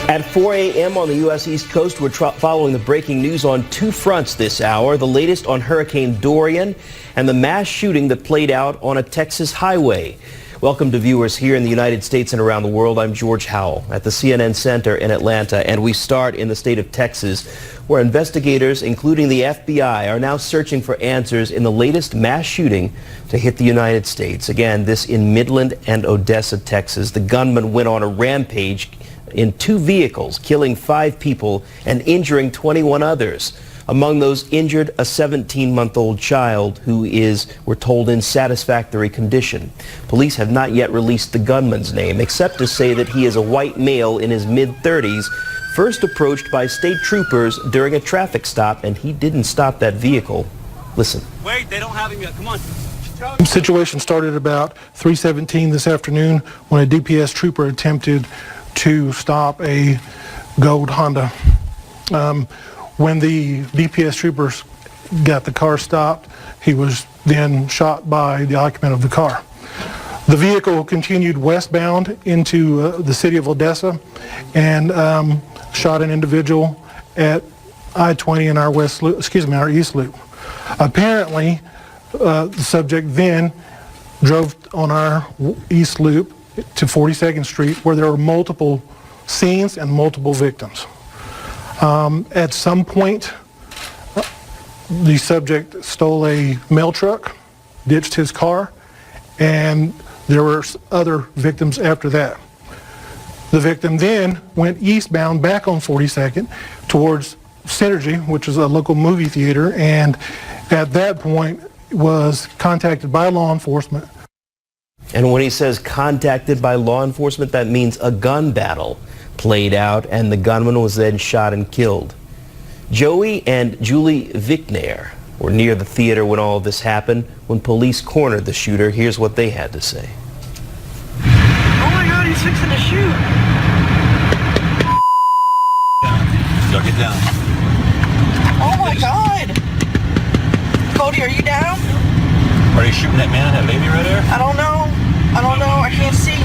At 4 a.m. on the U.S. East Coast, we're following the breaking news on two fronts this hour. The latest on Hurricane Dorian and the mass shooting that played out on a Texas highway. Welcome to viewers here in the United States and around the world. I'm George Howell at the CNN Center in Atlanta, and we start in the state of Texas, where investigators, including the FBI, are now searching for answers in the latest mass shooting to hit the United States. Again, this in Midland and Odessa, Texas. The gunman went on a rampage in two vehicles, killing 5 people and injuring 21 others. Among those injured, a 17-month-old child who is, we're told, in satisfactory condition. Police have not yet released the gunman's name, except to say that he is a white male in his mid-30s, first approached by state troopers during a traffic stop, and he didn't stop that vehicle. Listen. Wait, they don't have him yet. Come on. The situation started about 3:17 this afternoon when a DPS trooper attempted to stop a gold Honda. When the DPS troopers got the car stopped, he was then shot by the occupant of the car. The vehicle continued westbound into the city of Odessa and shot an individual at I-20 in our east loop. Apparently, the subject then drove on our east loop to 42nd Street, where there were multiple scenes and multiple victims. At some point, the subject stole a mail truck, ditched his car, and there were other victims after that. The victim then went eastbound back on 42nd towards Synergy, which is a local movie theater, and at that point was contacted by law enforcement. And when he says contacted by law enforcement, that means a gun battle played out, and the gunman was then shot and killed. Joey and Julie Vicknair were near the theater when all of this happened. When police cornered the shooter, here's what they had to say. Oh my God, he's fixing to shoot. Y'all get down. Oh my God. Cody, are you down? Are you shooting that man, that lady right there? I don't know. I can't see.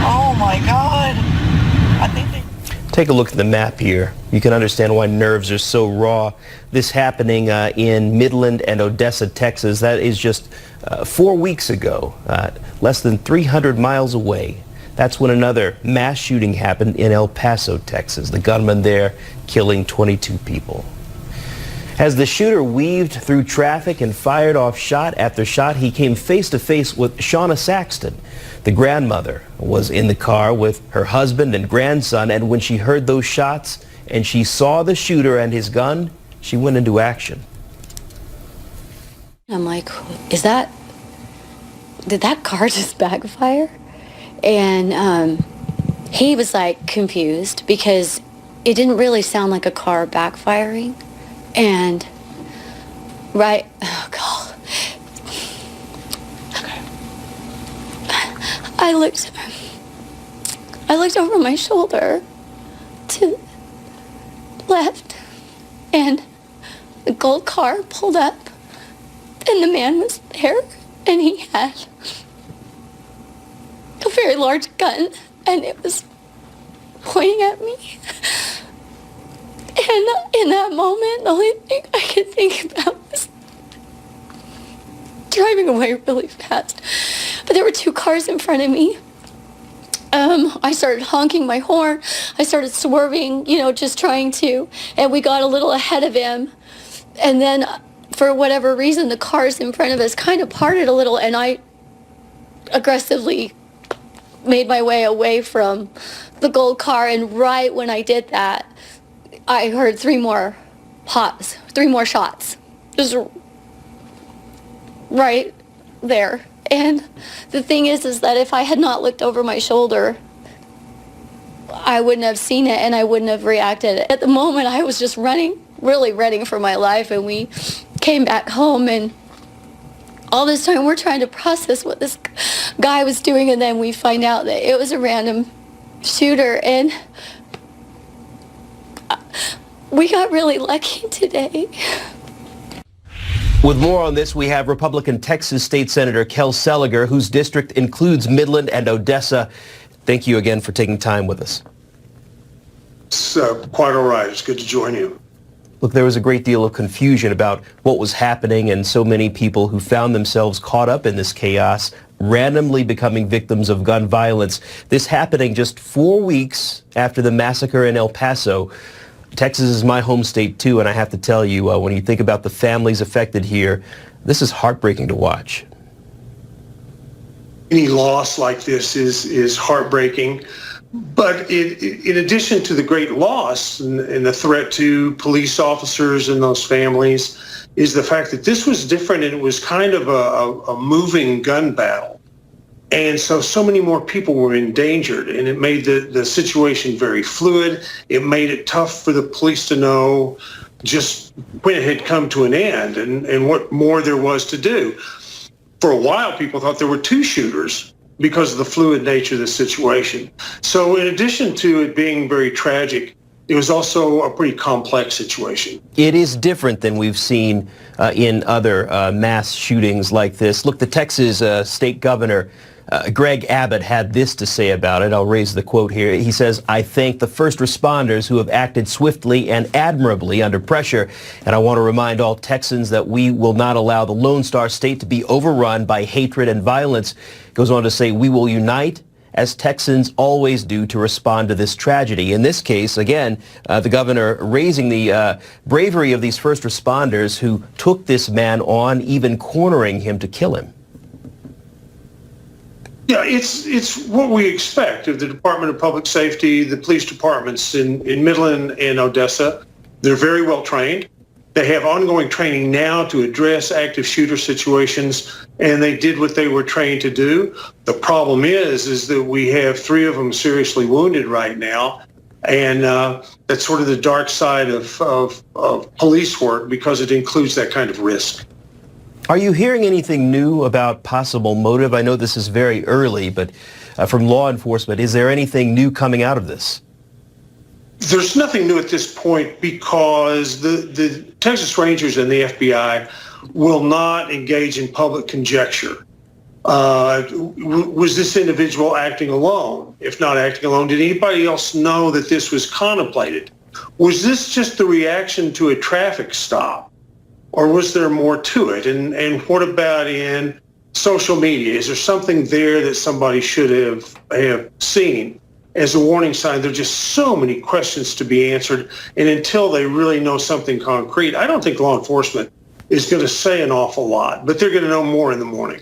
Oh my God. I think they... Take a look at the map here. You can understand why nerves are so raw. This happening in Midland and Odessa, Texas. That is just 4 weeks ago, less than 300 miles away. That's when another mass shooting happened in El Paso, Texas. The gunman there killing 22 people. As the shooter weaved through traffic and fired off shot after shot, he came face to face with Shauna Saxton. The grandmother was in the car with her husband and grandson, and when she heard those shots and she saw the shooter and his gun, she went into action. I'm like, did that car just backfire? And he was like confused because it didn't really sound like a car backfiring. And oh God. Okay. I looked over my shoulder to left, and the gold car pulled up, and the man was there, and he had a very large gun, and it was pointing at me. And in that moment, the only thing I could think about was driving away really fast. But there were 2 cars in front of me. I started honking my horn. I started swerving, just trying to. And we got a little ahead of him. And then, for whatever reason, the cars in front of us kind of parted a little, and I aggressively made my way away from the gold car. And right when I did that, I heard 3 more pops, 3 more shots, just right there. And the thing is that if I had not looked over my shoulder, I wouldn't have seen it and I wouldn't have reacted. At the moment, I was just really running for my life, and we came back home, and all this time we're trying to process what this guy was doing, and then we find out that it was a random shooter, and we got really lucky today. With more on this, we have Republican Texas State Senator Kel Seliger, whose district includes Midland and Odessa. Thank you again for taking time with us. It's quite all right. It's good to join you. Look, there was a great deal of confusion about what was happening, and so many people who found themselves caught up in this chaos, randomly becoming victims of gun violence. This happening just 4 weeks after the massacre in El Paso. Texas is my home state, too, and I have to tell you, when you think about the families affected here, this is heartbreaking to watch. Any loss like this is heartbreaking. But in addition to the great loss and the threat to police officers and those families is the fact that this was different, and it was kind of a moving gun battle. And so many more people were endangered, and it made the situation very fluid. It made it tough for the police to know just when it had come to an end and what more there was to do. For a while, people thought there were two shooters because of the fluid nature of the situation. So in addition to it being very tragic, it was also a pretty complex situation. It is different than we've seen in other mass shootings like this. Look, the Texas state governor, Greg Abbott, had this to say about it. I'll raise the quote here. He says, "I thank the first responders who have acted swiftly and admirably under pressure. And I want to remind all Texans that we will not allow the Lone Star State to be overrun by hatred and violence." Goes on to say, "We will unite as Texans always do to respond to this tragedy." In this case, again, the governor raising the bravery of these first responders who took this man on, even cornering him to kill him. Yeah, it's what we expect of the Department of Public Safety, the police departments in Midland and Odessa. They're very well trained. They have ongoing training now to address active shooter situations, and they did what they were trained to do. The problem is that we have 3 of them seriously wounded right now, and that's sort of the dark side of police work, because it includes that kind of risk. Are you hearing anything new about possible motive? I know this is very early, but from law enforcement, is there anything new coming out of this? There's nothing new at this point, because the Texas Rangers and the FBI will not engage in public conjecture. Was this individual acting alone? If not acting alone, did anybody else know that this was contemplated? Was this just the reaction to a traffic stop? Or was there more to it? And what about in social media? Is there something there that somebody should have seen as a warning sign? There are just so many questions to be answered. And until they really know something concrete, I don't think law enforcement is going to say an awful lot, but they're going to know more in the morning.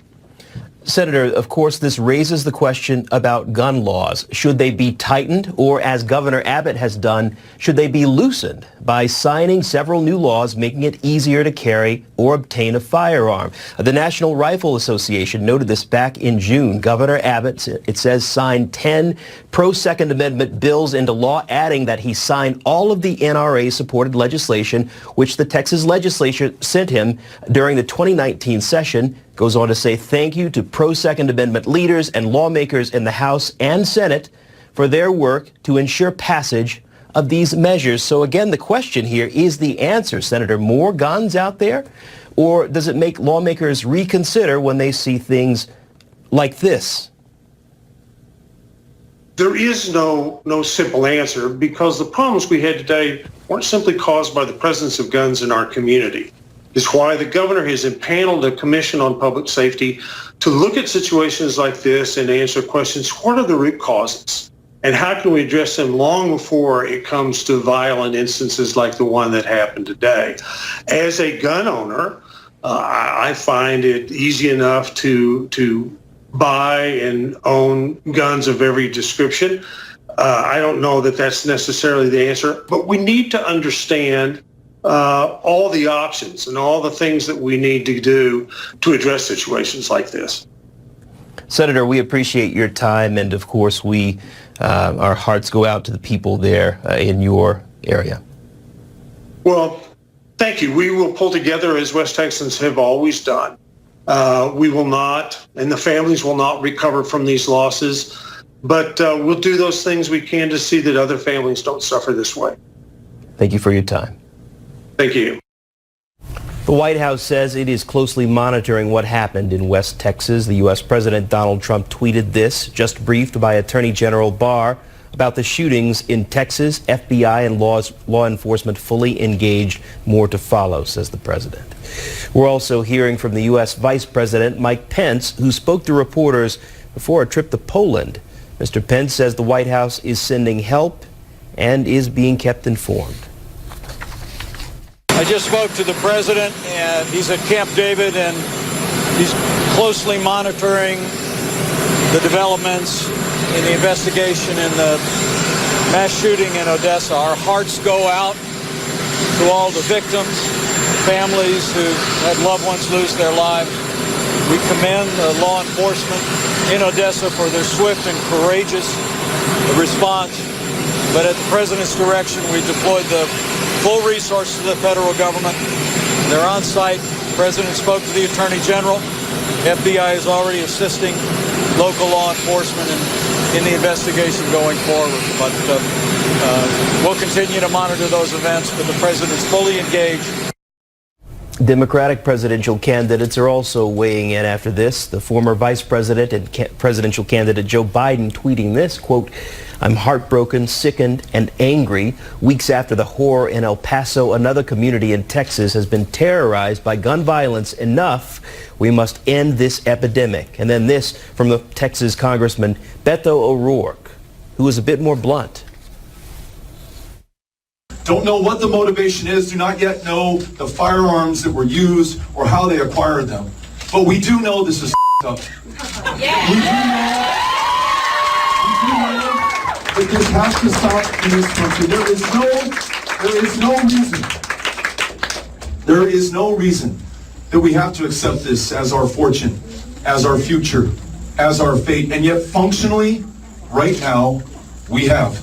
Senator, of course, this raises the question about gun laws. Should they be tightened, or, as Governor Abbott has done, should they be loosened by signing several new laws making it easier to carry or obtain a firearm? The National Rifle Association noted this back in June. Governor Abbott, it says, signed 10 pro-Second Amendment bills into law, adding that he signed all of the NRA-supported legislation which the Texas legislature sent him during the 2019 session. Goes on to say thank you to pro-Second Amendment leaders and lawmakers in the House and Senate for their work to ensure passage of these measures. So again, the question here is the answer, Senator, more guns out there? Or does it make lawmakers reconsider when they see things like this? There is no simple answer, because the problems we had today weren't simply caused by the presence of guns in our community. It's why the governor has impaneled a commission on public safety to look at situations like this and answer questions. What are the root causes? And how can we address them long before it comes to violent instances like the one that happened today? As a gun owner, I find it easy enough to buy and own guns of every description. I don't know that that's necessarily the answer, but we need to understand all the options and all the things that we need to do to address situations like this. Senator, we appreciate your time, and of course our hearts go out to the people there in your area. Well, thank you. We will pull together as West Texans have always done. We will not, and the families will not recover from these losses, but we'll do those things we can to see that other families don't suffer this way. Thank you for your time. Thank you. The The White House says it is closely monitoring what happened in West Texas. The U.S. President Donald Trump tweeted this, just briefed by Attorney General Barr about the shootings in Texas. FBI and law enforcement fully engaged. More to follow, says the president. We're also hearing from the U.S. Vice President Mike Pence, who spoke to reporters before a trip to Poland. Mr. Pence says the White House is sending help and is being kept informed. I just spoke to the president, and he's at Camp David, and he's closely monitoring the developments in the investigation in the mass shooting in Odessa. Our hearts go out to all the victims, families who had loved ones lose their lives. We commend the law enforcement in Odessa for their swift and courageous response. But at the president's direction, we deployed the full resources of the federal government. They're on site. The president spoke to the Attorney General. FBI is already assisting local law enforcement in the investigation going forward. But we'll continue to monitor those events, but the president's fully engaged. Democratic presidential candidates are also weighing in after this. The former vice president and presidential candidate Joe Biden tweeting this, quote, "I'm heartbroken, sickened, and angry. Weeks after the horror in El Paso, another community in Texas has been terrorized by gun violence. Enough. We must end this epidemic." And then this from the Texas Congressman Beto O'Rourke, who was a bit more blunt. Don't know what the motivation is, do not yet know the firearms that were used or how they acquired them. But we do know this is up. Yeah. We do know that this has to stop in this country. There is no reason that we have to accept this as our fortune, as our future, as our fate. And yet functionally, right now, we have.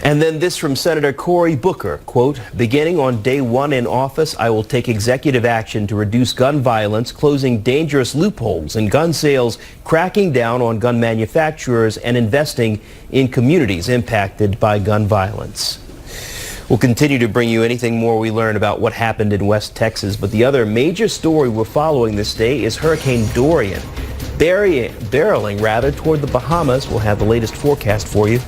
And then this from Senator Cory Booker, quote, "Beginning on day one in office, I will take executive action to reduce gun violence, closing dangerous loopholes in gun sales, cracking down on gun manufacturers, and investing in communities impacted by gun violence." We'll continue to bring you anything more we learn about what happened in West Texas, but the other major story we're following this day is Hurricane Dorian. Barreling toward the Bahamas. We'll have the latest forecast for you.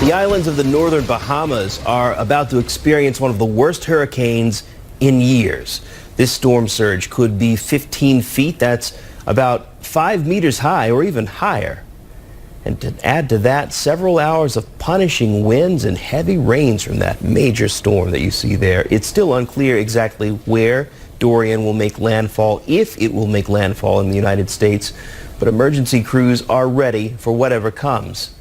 The islands of the northern Bahamas are about to experience one of the worst hurricanes in years. This storm surge could be 15 feet. That's about 5 meters high or even higher. And to add to that, several hours of punishing winds and heavy rains from that major storm that you see there. It's still unclear exactly where Dorian will make landfall, if it will make landfall in the United States, but emergency crews are ready for whatever comes.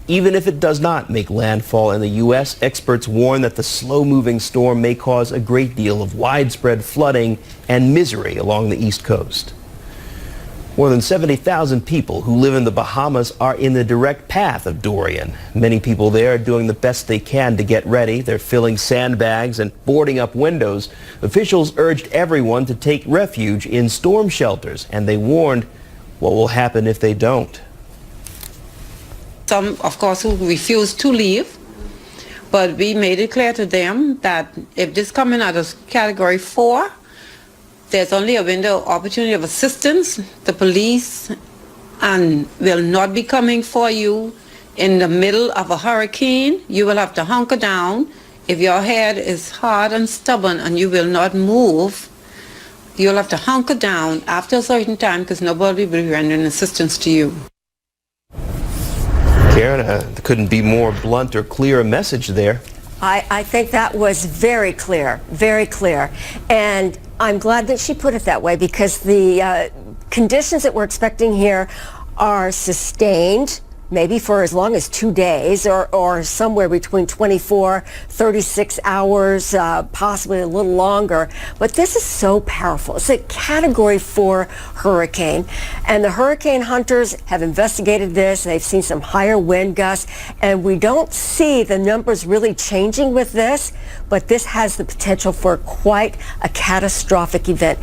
Even if it does not make landfall in the U.S., experts warn that the slow-moving storm may cause a great deal of widespread flooding and misery along the East Coast. More than 70,000 people who live in the Bahamas are in the direct path of Dorian. Many people there are doing the best they can to get ready. They're filling sandbags and boarding up windows. Officials urged everyone to take refuge in storm shelters, and they warned what will happen if they don't. Some, of course, who refuse to leave, but we made it clear to them that if this coming out of Category 4, there's only a window of opportunity of assistance. The police and will not be coming for you in the middle of a hurricane. You will have to hunker down. If your head is hard and stubborn and you will not move, you'll have to hunker down after a certain time because nobody will be rendering assistance to you. Karen, couldn't be more blunt or clear a message there. I think that was very clear, very clear. And I'm glad that she put it that way because the conditions that we're expecting here are sustained, maybe for as long as 2 days or somewhere between 24, 36 hours, possibly a little longer. But this is so powerful. It's a Category 4 hurricane. And the hurricane hunters have investigated this. They've seen some higher wind gusts. And we don't see the numbers really changing with this. But this has the potential for quite a catastrophic event.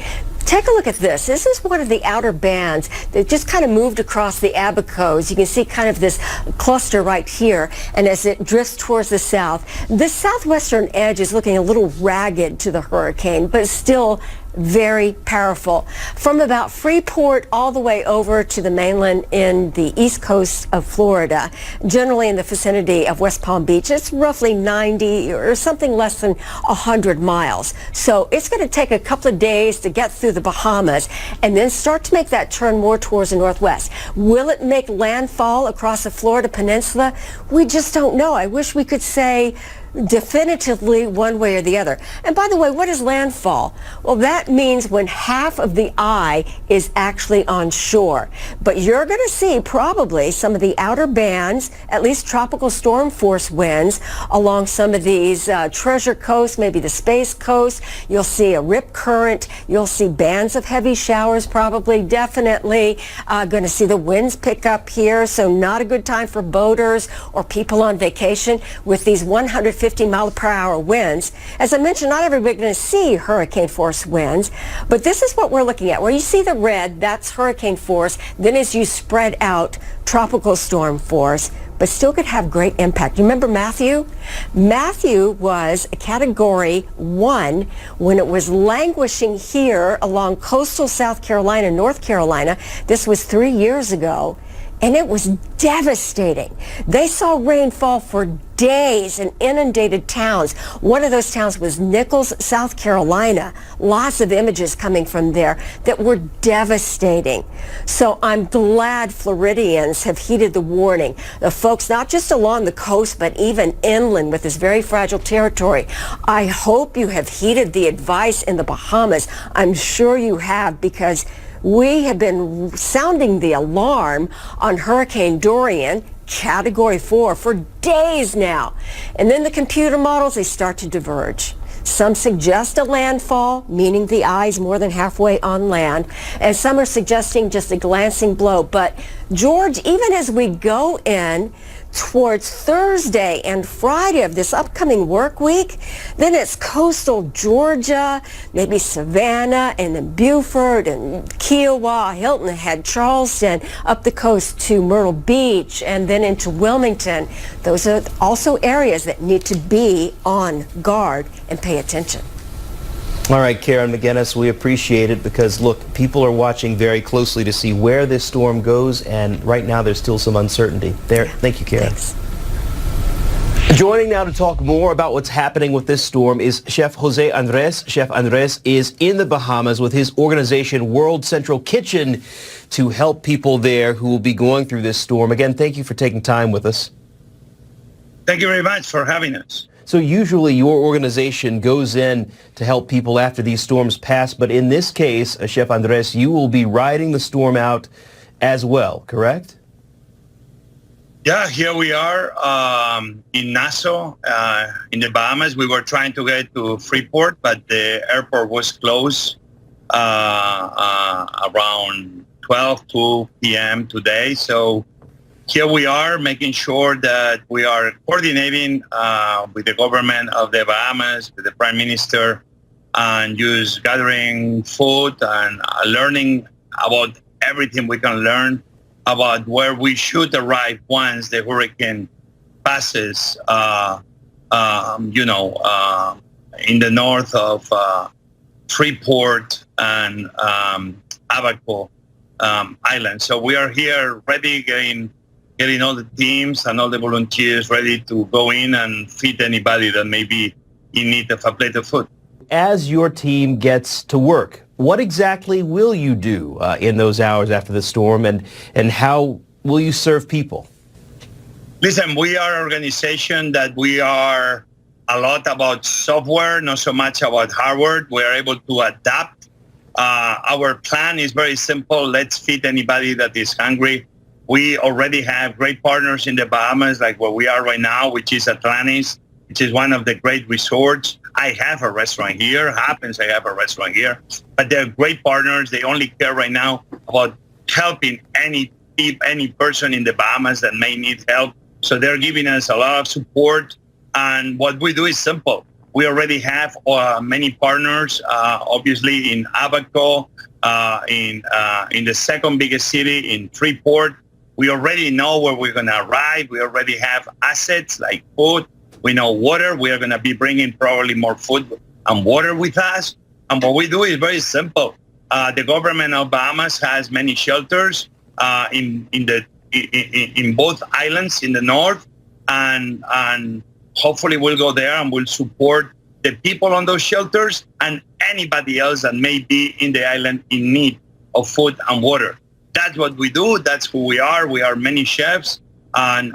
Take a look at this. This is one of the outer bands that just kind of moved across the Abacos. You can see kind of this cluster right here, and as it drifts towards the south, the southwestern edge is looking a little ragged to the hurricane, but still very powerful. From about Freeport all the way over to the mainland in the east coast of Florida, generally in the vicinity of West Palm Beach, it's roughly 90 or something less than 100 miles. So it's going to take a couple of days to get through the Bahamas and then start to make that turn more towards the northwest. Will it make landfall across the Florida Peninsula? We just don't know. I wish we could say definitively one way or the other. And by the way, what is landfall? Well, that means when half of the eye is actually on shore. But you're going to see probably some of the outer bands, at least tropical storm force winds along some of these Treasure Coast, maybe the Space Coast. You'll see a rip current. You'll see bands of heavy showers probably, definitely. Going to see the winds pick up here, so not a good time for boaters or people on vacation with these 150-mile-per-hour winds. As I mentioned, not everybody's going to see hurricane force winds, but this is what we're looking at. Where you see the red, that's hurricane force. Then as you spread out, tropical storm force, but still could have great impact. You remember Matthew? Matthew was a Category 1 when it was languishing here along coastal South Carolina, North Carolina. This was 3 years ago. And it was devastating. They saw rainfall for days in inundated towns. One of those towns was Nichols, South Carolina. Lots of images coming from there that were devastating. So I'm glad Floridians have heeded the warning. The folks not just along the coast, but even inland with this very fragile territory. I hope you have heeded the advice in the Bahamas. I'm sure you have, because we have been sounding the alarm on Hurricane Dorian, Category 4, for days now. And then the computer models, they start to diverge. Some suggest a landfall, meaning the eye is more than halfway on land, and some are suggesting just a glancing blow. But George, even as we go in towards Thursday and Friday of this upcoming work week, then it's coastal Georgia, maybe Savannah, and then Beaufort and Kiowa, Hilton Head, Charleston, up the coast to Myrtle Beach, and then into Wilmington. Those are also areas that need to be on guard and pay attention. All right, Karen McGinnis, we appreciate it because, look, people are watching very closely to see where this storm goes, and right now there's still some uncertainty there. Thank you, Karen. Thanks. Joining now to talk more about what's happening with this storm is Chef Jose Andres. Chef Andres is in the Bahamas with his organization World Central Kitchen to help people there who will be going through this storm. Again, thank you for taking time with us. Thank you very much for having us. So usually your organization goes in to help people after these storms pass, but in this case, Chef Andres, you will be riding the storm out as well, correct? Yeah, here we are in Nassau, in the Bahamas. We were trying to get to Freeport, but the airport was closed around 2 p.m. today. So here we are making sure that we are coordinating with the government of the Bahamas, with the Prime Minister, and just gathering food and learning about everything we can learn about where we should arrive once the hurricane passes, in the north of Freeport and Abaco Island. So we are here ready, getting all the teams and all the volunteers ready to go in and feed anybody that may be in need of a plate of food. As your team gets to work, what exactly will you do in those hours after the storm, and how will you serve people? Listen, we are an organization that we are a lot about software, not so much about hardware. We are able to adapt. Our plan is very simple. Let's feed anybody that is hungry. We already have great partners in the Bahamas, like where we are right now, which is Atlantis, which is one of the great resorts. I have a restaurant here. Happens I have a restaurant here. But they're great partners. They only care right now about helping any person in the Bahamas that may need help. So they're giving us a lot of support. And what we do is simple. We already have many partners, obviously in Abaco, in the second biggest city, in Freeport. We already know where we're going to arrive. We already have assets like food. We know water. We are going to be bringing probably more food and water with us. And what we do is very simple. The government of Bahamas has many shelters in both islands in the north, and hopefully we'll go there and we'll support the people on those shelters and anybody else that may be in the island in need of food and water. That's what we do. That's who we are. We are many chefs, and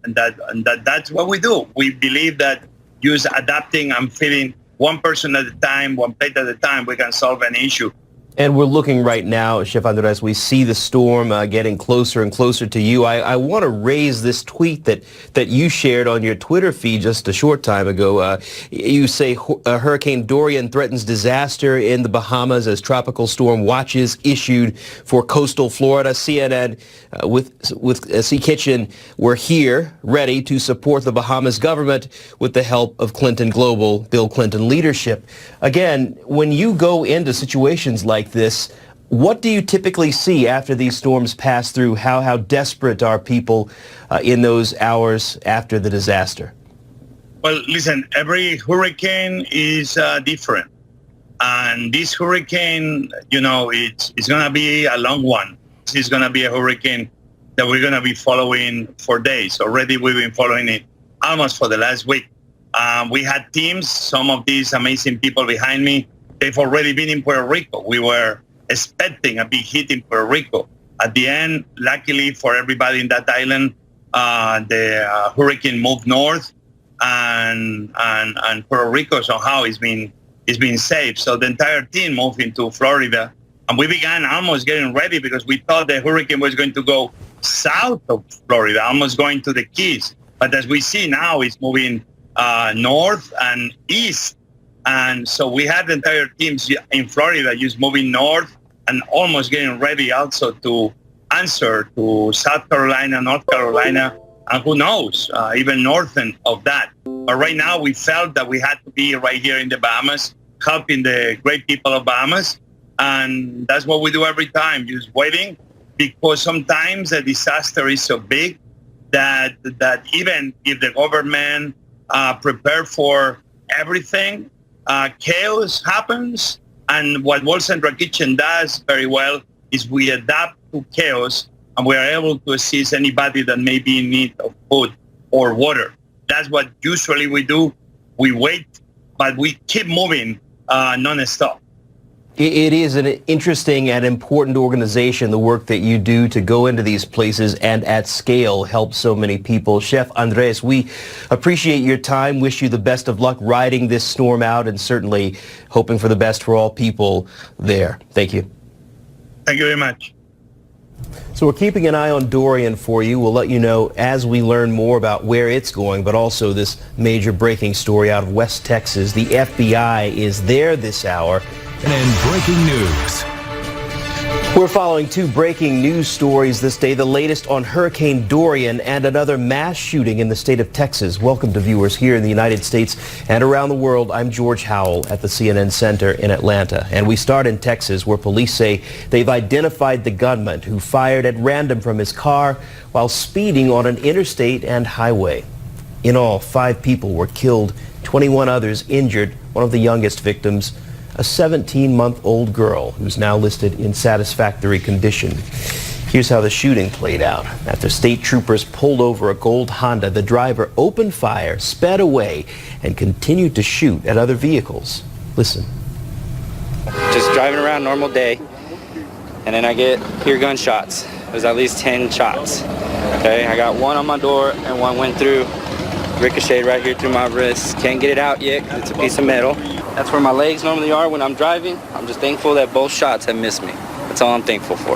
that's what we do. We believe that just adapting and feeding one person at a time, one plate at a time, we can solve an issue. And we're looking right now, Chef Andres, we see the storm getting closer and closer to you. I want to raise this tweet that you shared on your Twitter feed just a short time ago. You say Hurricane Dorian threatens disaster in the Bahamas as tropical storm watches issued for coastal Florida. CNN with Sea Kitchen, we're here ready to support the Bahamas government with the help of Clinton Global, Bill Clinton leadership. Again, when you go into situations like this, what do you typically see after these storms pass through? How desperate are people in those hours after the disaster? Well, listen, every hurricane is different. And this hurricane, it's going to be a long one. It's going to be a hurricane that we're going to be following for days. Already we've been following it almost for the last week. We had teams, some of these amazing people behind me, they've already been in Puerto Rico. We were expecting a big hit in Puerto Rico. At the end, luckily for everybody in that island, the hurricane moved north, and Puerto Rico somehow is being saved. So the entire team moved into Florida, and we began almost getting ready because we thought the hurricane was going to go south of Florida, almost going to the Keys. But as we see now, it's moving north and east. And so we had the entire teams in Florida just moving north and almost getting ready also to answer to South Carolina, North Carolina, and who knows, even north of that. But right now we felt that we had to be right here in the Bahamas, helping the great people of Bahamas. And that's what we do every time, just waiting, because sometimes the disaster is so big that even if the government prepare for everything, chaos happens. And what World Central Kitchen does very well is we adapt to chaos, and we are able to assist anybody that may be in need of food or water. That's what usually we do. We wait, but we keep moving non-stop. It is an interesting and important organization, the work that you do to go into these places and at scale help so many people. Chef Andres, we appreciate your time, wish you the best of luck riding this storm out, and certainly hoping for the best for all people there. Thank you. Thank you very much. So we're keeping an eye on Dorian for you. We'll let you know as we learn more about where it's going, but also this major breaking story out of West Texas. The FBI is there this hour. And breaking news. We're following two breaking news stories this day, the latest on Hurricane Dorian and another mass shooting in the state of Texas. Welcome to viewers here in the United States and around the world. I'm George Howell at the CNN Center in Atlanta. And we start in Texas, where police say they've identified the gunman who fired at random from his car while speeding on an interstate and highway. In all, 5 people were killed, 21 others injured. One of the youngest victims, a 17-month-old girl who's now listed in satisfactory condition. Here's how the shooting played out. After state troopers pulled over a gold Honda, the driver opened fire, sped away, and continued to shoot at other vehicles. Listen. Just driving around, normal day, and then I hear gunshots. There's at least 10 shots. Okay, I got one on my door and one went through, ricocheted right here through my wrist. Can't get it out yet because it's a piece of metal. That's where my legs normally are when I'm driving. I'm just thankful that both shots have missed me. That's all I'm thankful for.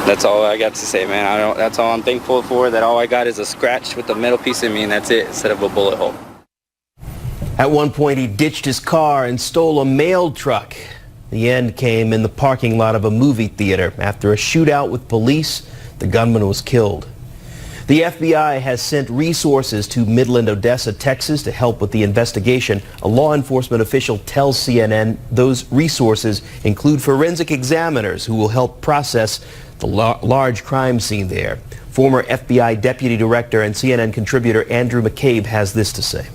That's all I got to say, man. That's all I'm thankful for, that all I got is a scratch with a metal piece in me, and that's it, instead of a bullet hole. At one point, he ditched his car and stole a mail truck. The end came in the parking lot of a movie theater. After a shootout with police, the gunman was killed. The FBI has sent resources to Midland, Odessa, Texas to help with the investigation. A law enforcement official tells CNN those resources include forensic examiners who will help process the large crime scene there. Former FBI Deputy Director and CNN contributor Andrew McCabe has this to say.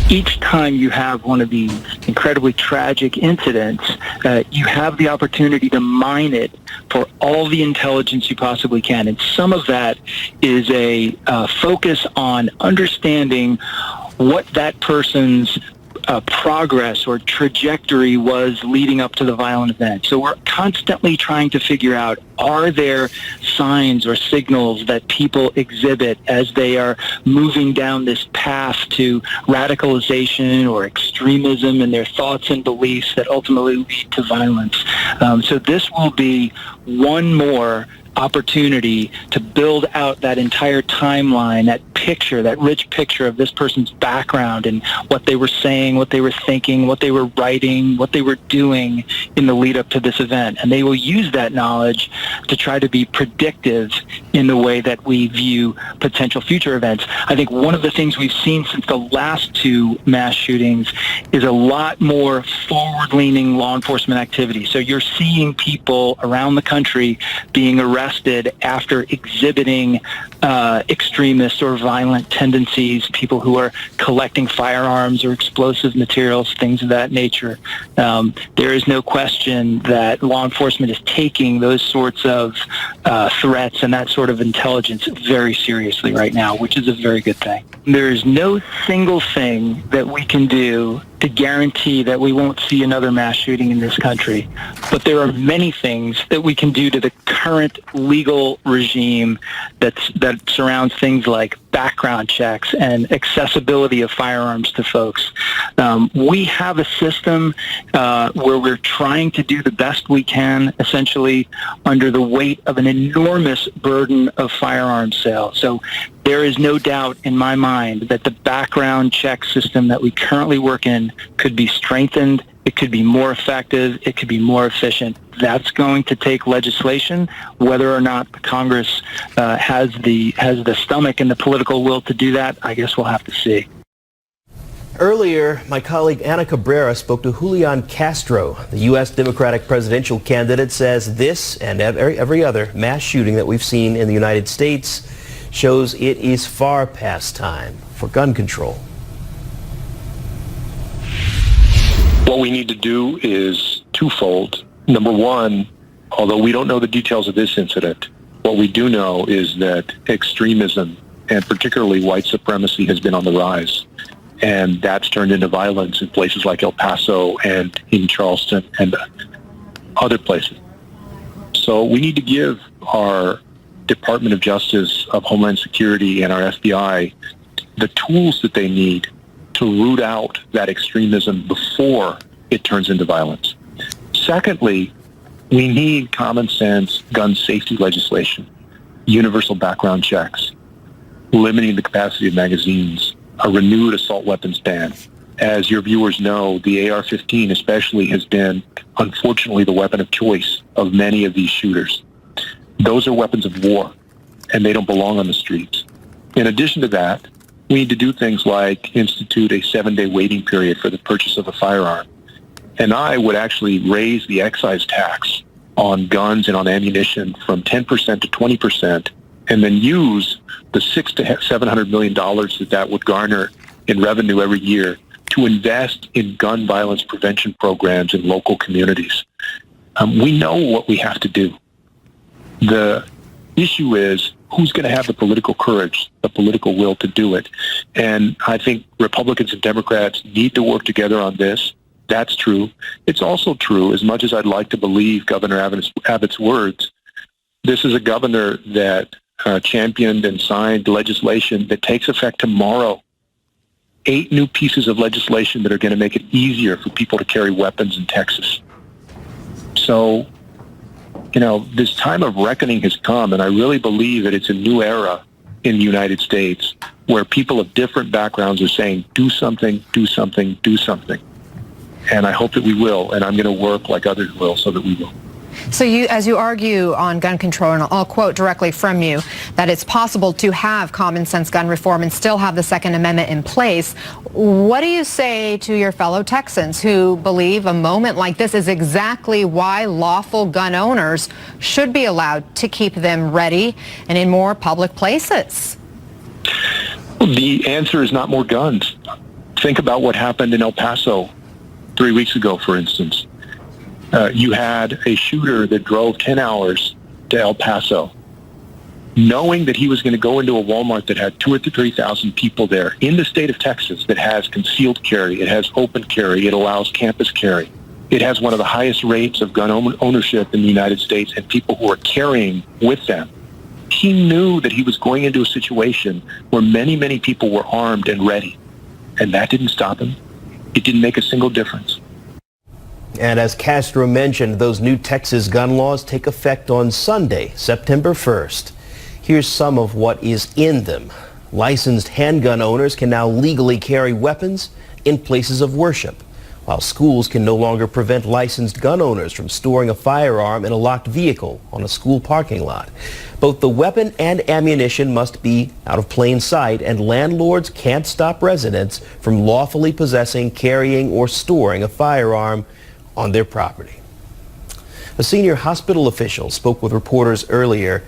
Each time you have one of these incredibly tragic incidents, you have the opportunity to mine it for all the intelligence you possibly can. And some of that is a focus on understanding what that person's progress or trajectory was leading up to the violent event. So we're constantly trying to figure out, are there signs or signals that people exhibit as they are moving down this path to radicalization or extremism in their thoughts and beliefs that ultimately lead to violence. So this will be one more opportunity to build out that entire timeline, that picture, that rich picture of this person's background and what they were saying, what they were thinking, what they were writing, what they were doing in the lead up to this event. And they will use that knowledge to try to be predictive in the way that we view potential future events. I think one of the things we've seen since the last two mass shootings is a lot more forward-leaning law enforcement activity. So you're seeing people around the country being arrested after exhibiting extremist or violent tendencies, people who are collecting firearms or explosive materials, things of that nature. There is no question that law enforcement is taking those sorts of threats and that sort of intelligence very seriously right now, which is a very good thing. There is no single thing that we can do to guarantee that we won't see another mass shooting in this country. But there are many things that we can do to the current legal regime that surrounds things like background checks and accessibility of firearms to folks. We have a system where we're trying to do the best we can, essentially under the weight of an enormous burden of firearms sales. So there is no doubt in my mind that the background check system that we currently work in could be strengthened. It could be more effective. It could be more efficient. That's going to take legislation. Whether or not Congress has the stomach and the political will to do that, I guess we'll have to see. Earlier, my colleague Ana Cabrera spoke to Julian Castro. The U.S. Democratic presidential candidate says this and every other mass shooting that we've seen in the United States shows it is far past time for gun control. What we need to do is twofold. Number one, although we don't know the details of this incident, what we do know is that extremism, and particularly white supremacy, has been on the rise. And that's turned into violence in places like El Paso and in Charleston and other places. So we need to give our Department of Justice, of Homeland Security, and our FBI the tools that they need to root out that extremism before it turns into violence. Secondly, we need common sense gun safety legislation, universal background checks, limiting the capacity of magazines, a renewed assault weapons ban. As your viewers know, the AR-15 especially has been, unfortunately, the weapon of choice of many of these shooters. Those are weapons of war, and they don't belong on the streets. In addition to that, we need to do things like institute a 7-day waiting period for the purchase of a firearm. And I would actually raise the excise tax on guns and on ammunition from 10% to 20%, and then use the $600 to $700 million that would garner in revenue every year to invest in gun violence prevention programs in local communities. We know what we have to do. The issue is who's going to have the political courage, the political will to do it. And I think Republicans and Democrats need to work together on this. That's true. It's also true, as much as I'd like to believe Governor Abbott's words, this is a governor that championed and signed legislation that takes effect tomorrow. 8 new pieces of legislation that are going to make it easier for people to carry weapons in Texas. So, this time of reckoning has come, and I really believe that it's a new era in the United States where people of different backgrounds are saying, do something, do something, do something. And I hope that we will, and I'm going to work like others will so that we will. So as you argue on gun control, and I'll quote directly from you, that it's possible to have common sense gun reform and still have the Second Amendment in place, what do you say to your fellow Texans who believe a moment like this is exactly why lawful gun owners should be allowed to keep them ready and in more public places? The answer is not more guns. Think about what happened in El Paso 3 weeks ago, for instance. You had a shooter that drove 10 hours to El Paso, knowing that he was going to go into a Walmart that had 2,000 or 3,000 people there in the state of Texas that has concealed carry, it has open carry, it allows campus carry. It has one of the highest rates of gun ownership in the United States and people who are carrying with them. He knew that he was going into a situation where many, many people were armed and ready, and that didn't stop him. It didn't make a single difference. And as Castro mentioned, those new Texas gun laws take effect on Sunday, September 1st. Here's some of what is in them. Licensed handgun owners can now legally carry weapons in places of worship, while schools can no longer prevent licensed gun owners from storing a firearm in a locked vehicle on a school parking lot. Both the weapon and ammunition must be out of plain sight, and landlords can't stop residents from lawfully possessing, carrying, or storing a firearm on their property. A senior hospital official spoke with reporters earlier.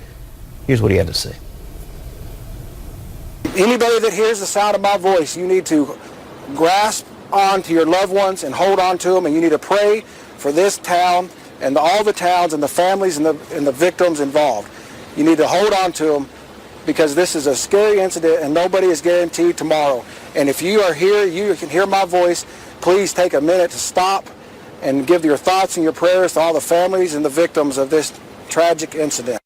Here's what he had to say. Anybody that hears the sound of my voice, you need to grasp onto your loved ones and hold on to them, and you need to pray for this town and all the towns and the families and the victims involved. You need to hold on to them because this is a scary incident and nobody is guaranteed tomorrow. And if you are here, you can hear my voice, please take a minute to stop and give your thoughts and your prayers to all the families and the victims of this tragic incident.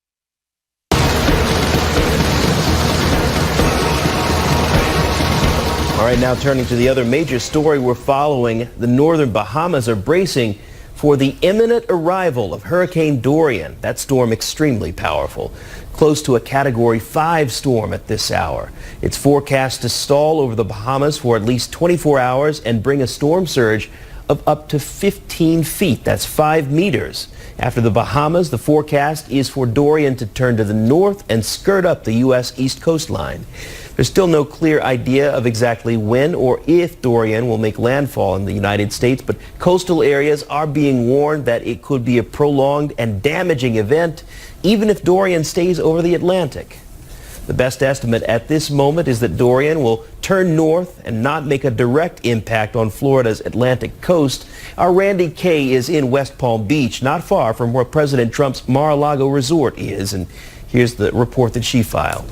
All right, now turning to the other major story we're following, the northern Bahamas are bracing for the imminent arrival of Hurricane Dorian. That storm extremely powerful, close to a Category 5 storm at this hour. It's forecast to stall over the Bahamas for at least 24 hours and bring a storm surge of up to 15 feet. That's 5 meters. After the Bahamas, the forecast is for Dorian to turn to the north and skirt up the U.S. East Coast line. There's still no clear idea of exactly when or if Dorian will make landfall in the United States, but coastal areas are being warned that it could be a prolonged and damaging event, even if Dorian stays over the Atlantic. The best estimate at this moment is that Dorian will turn north and not make a direct impact on Florida's Atlantic coast. Our Randy Kay is in West Palm Beach, not far from where President Trump's Mar-a-Lago resort is, and here's the report that she filed.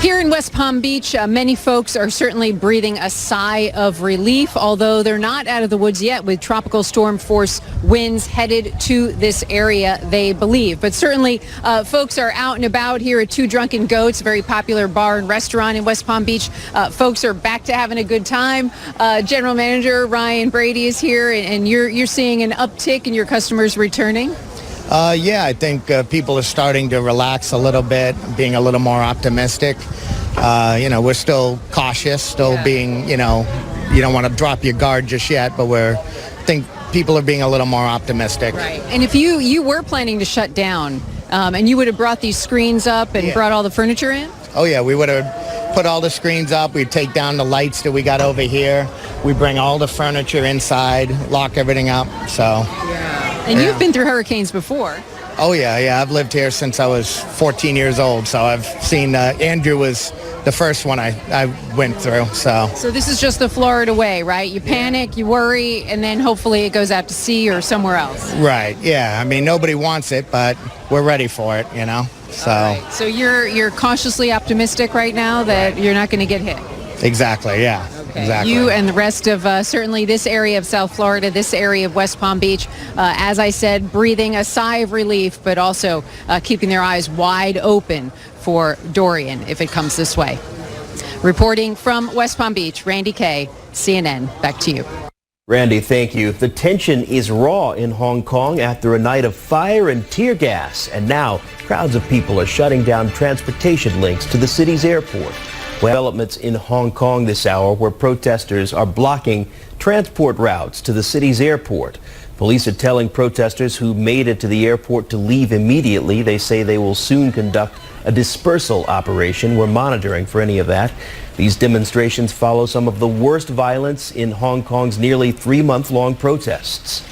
Here in West Palm Beach, many folks are certainly breathing a sigh of relief, although they're not out of the woods yet with tropical storm force winds headed to this area, they believe. But certainly folks are out and about here at Two Drunken Goats, a very popular bar and restaurant in West Palm Beach. Folks are back to having a good time. General Manager Ryan Brady is here, and you're seeing an uptick in your customers returning. Yeah, I think people are starting to relax a little bit, being a little more optimistic. We're still cautious, still being, you don't want to drop your guard just yet, but think people are being a little more optimistic. Right. And if you were planning to shut down, and you would have brought these screens up and brought all the furniture in? Oh, yeah, we would have put all the screens up. We'd take down the lights that we got over here. We bring all the furniture inside, lock everything up, so. And you've been through hurricanes before. Oh, yeah. I've lived here since I was 14 years old, so I've seen Andrew was the first one I went through, so. So this is just the Florida way, right? You panic, you worry, and then hopefully it goes out to sea or somewhere else. Right, yeah. I mean, nobody wants it, but we're ready for it, so. Right. So you're cautiously optimistic right now that you're not going to get hit? Exactly, yeah. Okay. Exactly. You and the rest of certainly this area of South Florida, this area of West Palm Beach, as I said, breathing a sigh of relief, but also keeping their eyes wide open for Dorian if it comes this way. Reporting from West Palm Beach, Randy Kay, CNN. Back to you. Randy, thank you. The tension is raw in Hong Kong after a night of fire and tear gas, and now crowds of people are shutting down transportation links to the city's airport. Developments in Hong Kong this hour where protesters are blocking transport routes to the city's airport. Police are telling protesters who made it to the airport to leave immediately. They say they will soon conduct a dispersal operation. We're monitoring for any of that. These demonstrations follow some of the worst violence in Hong Kong's nearly 3-month-long protests.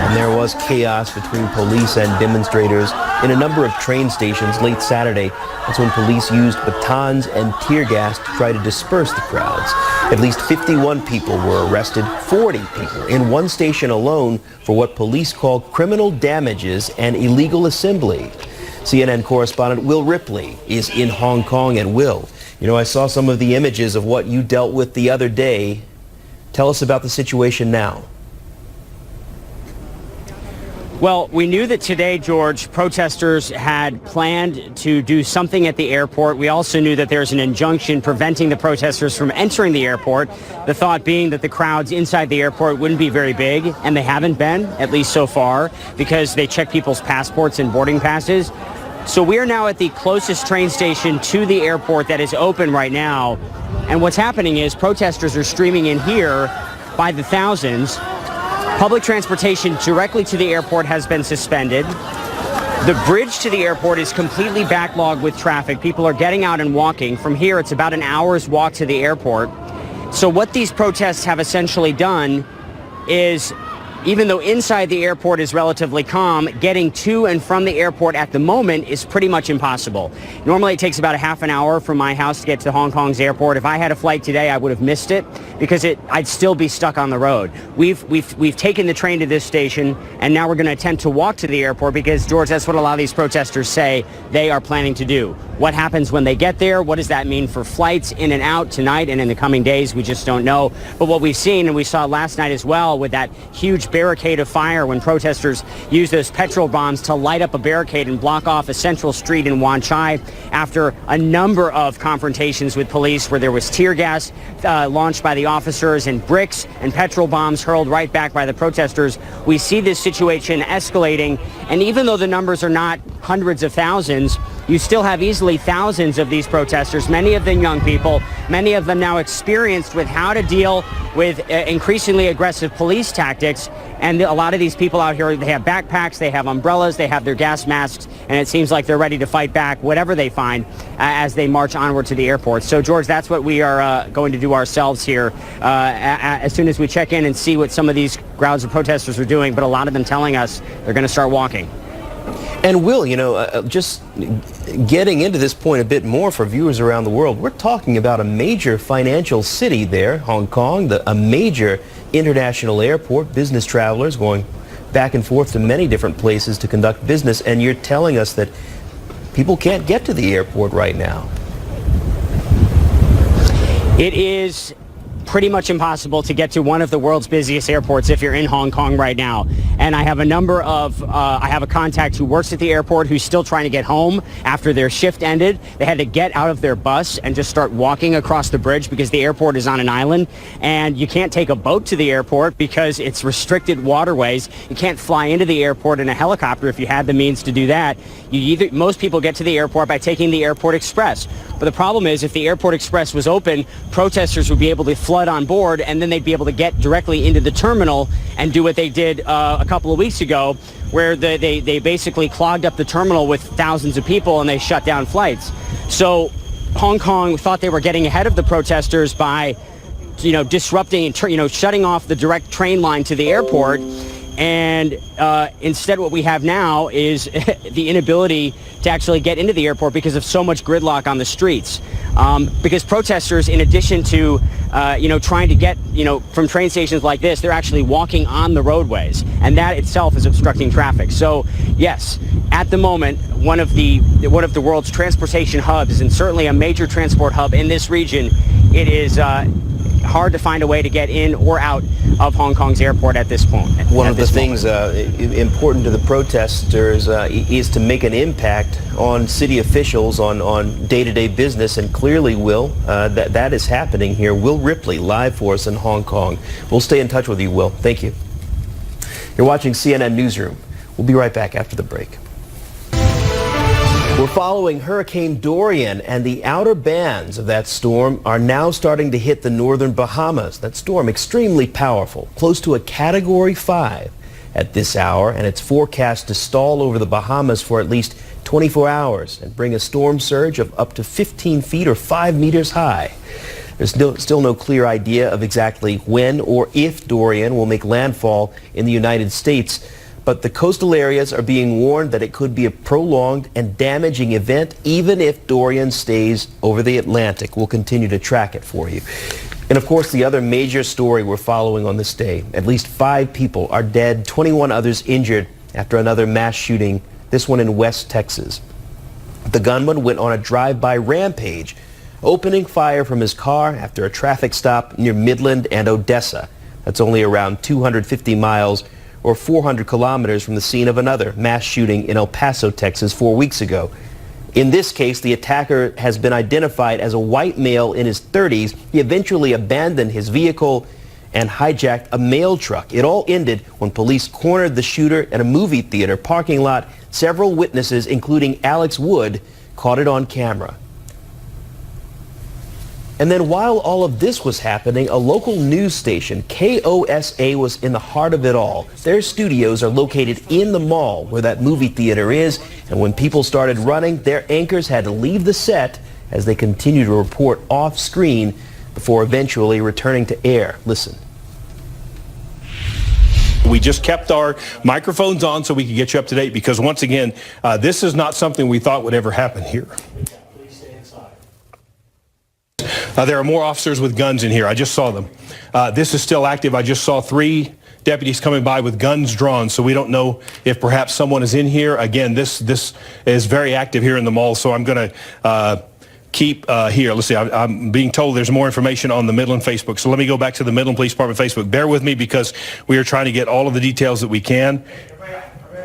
And there was chaos between police and demonstrators in a number of train stations late Saturday. That's when police used batons and tear gas to try to disperse the crowds. At least 51 people were arrested, 40 people in one station alone for what police call criminal damages and illegal assembly. CNN correspondent Will Ripley is in Hong Kong. And Will, I saw some of the images of what you dealt with the other day. Tell us about the situation now. Well, we knew that today, George, protesters had planned to do something at the airport. We also knew that there's an injunction preventing the protesters from entering the airport. The thought being that the crowds inside the airport wouldn't be very big, and they haven't been, at least so far, because they check people's passports and boarding passes. So we are now at the closest train station to the airport that is open right now. And what's happening is protesters are streaming in here by the thousands. Public transportation directly to the airport has been suspended. The bridge to the airport is completely backlogged with traffic. People are getting out and walking. From here, it's about an hour's walk to the airport. So what these protests have essentially done is, even though inside the airport is relatively calm, getting to and from the airport at the moment is pretty much impossible. Normally it takes about a half an hour from my house to get to Hong Kong's airport. If I had a flight today, I would have missed it because I'd still be stuck on the road. We've taken the train to this station, and now we're going to attempt to walk to the airport because, George, that's what a lot of these protesters say they are planning to do. What happens when they get there? What does that mean for flights in and out tonight and in the coming days? We just don't know. But what we've seen, and we saw last night as well, with that huge barricade of fire when protesters used those petrol bombs to light up a barricade and block off a central street in Wan Chai after a number of confrontations with police where there was tear gas launched by the officers and bricks and petrol bombs hurled right back by the protesters. We see this situation escalating, and even though the numbers are not hundreds of thousands, you still have easily thousands of these protesters, many of them young people, many of them now experienced with how to deal with increasingly aggressive police tactics. And a lot of these people out here, they have backpacks, they have umbrellas, they have their gas masks, and it seems like they're ready to fight back whatever they find as they march onward to the airport. So, George, that's what we are going to do ourselves here as soon as we check in and see what some of these crowds of protesters are doing, but a lot of them telling us they're going to start walking. And Will, just getting into this point a bit more for viewers around the world, we're talking about a major financial city there, Hong Kong, a major international airport, business travelers going back and forth to many different places to conduct business, and you're telling us that people can't get to the airport right now. It is pretty much impossible to get to one of the world's busiest airports if you're in Hong Kong right now. And I have I have a contact who works at the airport who's still trying to get home after their shift ended. They had to get out of their bus and just start walking across the bridge because the airport is on an island, and you can't take a boat to the airport because it's restricted waterways. You can't fly into the airport in a helicopter if you had the means to do that. Most people get to the airport by taking the Airport Express. But the problem is, if the Airport Express was open, protesters would be able to flood on board, and then they'd be able to get directly into the terminal and do what they did a couple of weeks ago, where they basically clogged up the terminal with thousands of people and they shut down flights. So Hong Kong thought they were getting ahead of the protesters by, disrupting and shutting off the direct train line to the airport. And instead what we have now is the inability to actually get into the airport because of so much gridlock on the streets. Because protesters, in addition to, trying to get, from train stations like this, they're actually walking on the roadways. And that itself is obstructing traffic. So, yes, at the moment, one of the world's transportation hubs, and certainly a major transport hub in this region, it is hard to find a way to get in or out of Hong Kong's airport at this point. One of the things important to the protesters is to make an impact on city officials on day-to-day business, and clearly, Will, that is happening here. Will Ripley, live for us in Hong Kong. We'll stay in touch with you, Will. Thank you. You're watching CNN Newsroom. We'll be right back after the break. We're following Hurricane Dorian, and the outer bands of that storm are now starting to hit the northern Bahamas. That storm extremely powerful, close to a Category 5 at this hour, and it's forecast to stall over the Bahamas for at least 24 hours and bring a storm surge of up to 15 feet or 5 meters high. There's still no clear idea of exactly when or if Dorian will make landfall in the United States. But the coastal areas are being warned that it could be a prolonged and damaging event even if Dorian stays over the Atlantic. We'll continue to track it for you. And of course, the other major story we're following on this day, at least 5 people are dead, 21 others injured after another mass shooting, this one in West Texas. The gunman went on a drive-by rampage, opening fire from his car after a traffic stop near Midland and Odessa. That's only around 250 miles or 400 kilometers from the scene of another mass shooting in El Paso, Texas 4 weeks ago. In this case, the attacker has been identified as a white male in his 30s. He eventually abandoned his vehicle and hijacked a mail truck. It all ended when police cornered the shooter at a movie theater parking lot. Several witnesses, including Alex Wood, caught it on camera. And then while all of this was happening, a local news station, KOSA, was in the heart of it all. Their studios are located in the mall where that movie theater is, and when people started running, their anchors had to leave the set as they continued to report off screen before eventually returning to air. Listen. We just kept our microphones on so we could get you up to date because once again, this is not something we thought would ever happen here. There are more officers with guns in here. I just saw them. This is still active. I just saw 3 deputies coming by with guns drawn, so we don't know if perhaps someone is in here. Again, this is very active here in the mall, so I'm going to keep here. Let's see. I'm being told there's more information on the Midland Facebook, so let me go back to the Midland Police Department Facebook. Bear with me because we are trying to get all of the details that we can.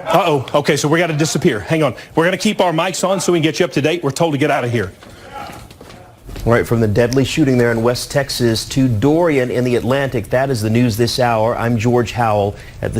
Uh-oh. Okay, so we got to disappear. Hang on. We're going to keep our mics on so we can get you up to date. We're told to get out of here. Right, from the deadly shooting there in West Texas to Dorian in the Atlantic, that is the news this hour. I'm George Howell at the